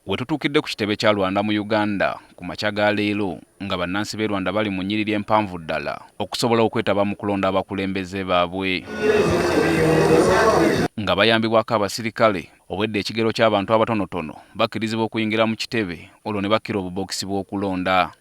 Wetutuukidde ku kitebe kya Rwanda mu Uganda ku makya ga leero nga bannansi b'e Rwanda bali mu nnyiriri empanvu ddala okusobola okwetaba mu kulonda abakulembeze baabwe nga bayambibwako abasirikale obwedde ekigero ky'abantu abatonotono bakkirizibwa okuyingira mu kitebe olwo ne bakkira obubokisi bw'okulonda.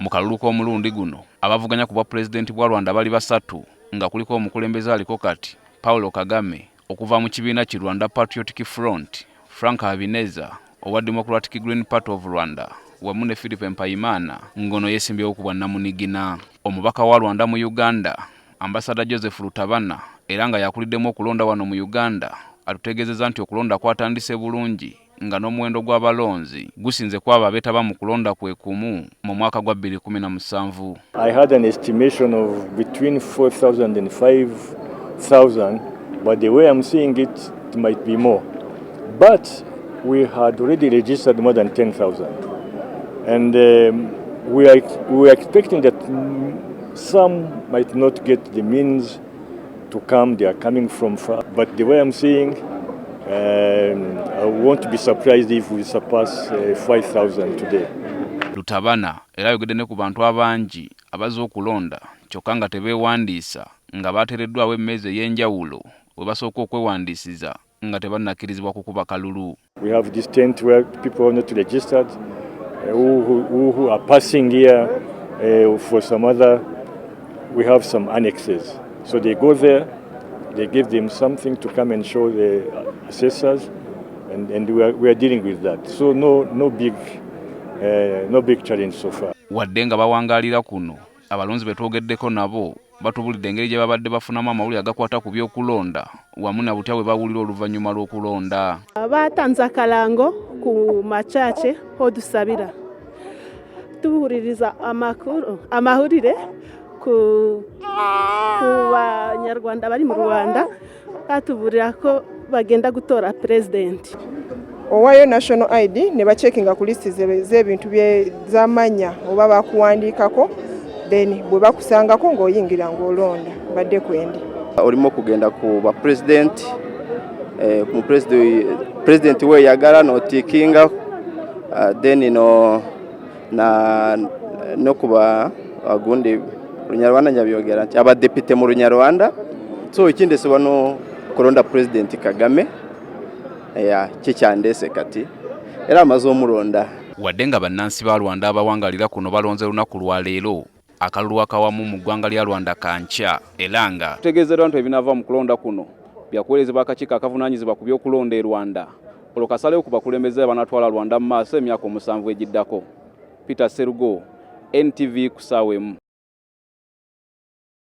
Mu kalulu k'omulundi guno abavuganya ku bwa pulezidenti bwa Rwanda bali basatu nga kuliko omukulembeze aliko kati Paul Kagame okuva mu kibiina ki Rwanda Patriotic Front, Frank Habineza owa Democratic Green Party of Rwanda wamu ne Philip Mpayimana ngono yeesimbyewo ku bwannamunigina. Omubaka wa Rwanda mu Uganda Ambassador Joseph Lutabana era nga yakuliddemu okulonda wano mu Uganda atutegeezezza nti okulonda kwatandise bulungi nga n'omuwendo gw'abalonzi gusinze kwaba abeetaba mu kulonda kwe kumu mu mwaka gwa 2017. I had an estimation of between 4,000 and 5,000, but the way I'm seeing it, it might be more. But we had already registered more than 10,000. And we are expecting that some might not get the means to come. They are coming from far. But the way I'm seeing, I won't be surprised if we surpass 5,000 today. Lutabana era ayogedde ne ku bantu abangi abazze okulonda kyokka nga tebeewandiisa nga bateereddwawo emmeezi ey'enjawulo we basooka okwewandiisiza nga tebannakkirizibwa kukuba kalulu. We have this tent where people are not registered who are passing here for some other. We have some annexes. So they go there, they give them something to come and show the assessors, and we are dealing with that. So no big challenge so far. Wadde nga bawangaalira kuno abalonzi betwogeddeko nabo batubulidde engeri gye babadde bafunamu amawulire agakwata ku by'okulonda wamu na butya bwe bawulira oluvannyuma lw'okulonda. Batanze akalango ku machache odusabira tuwuliriza amahulire ku banyarwanda bari mu Rwanda batuburira ko bagenda gutora president. Owayo national ID ne bacekinga ku listi z'ebintu by'amanya oba bakuwandiikako, then bwe bakusangako ng'oyingira ng'olonda badde kwendi. Olimo kugenda ku ba president ku president we yagala notikinga then no kuba agundi Runyarwanda nyabyogera nti abadepite mu Runyarwanda so ikindesebwa no kulonda president Kagame kikyandese kati era amaze omulonda. Wadde nga bannansi ba Rwanda abawangalira kuno balonze lunaku lwa leero akalulu akawamu mu ggwanga lya Rwanda kankya era nga tutegeezera nti ebinava mu kulonda kuno byakuweerezebwa akakiiko akavunaanyizibwa ku by'okulonda e Rwanda olwo kasalewo ku bakulembeze abanatwala Rwanda mu maaso emyaka 7 egiddako. Peter Serugo, NTV ku ssaawa emu.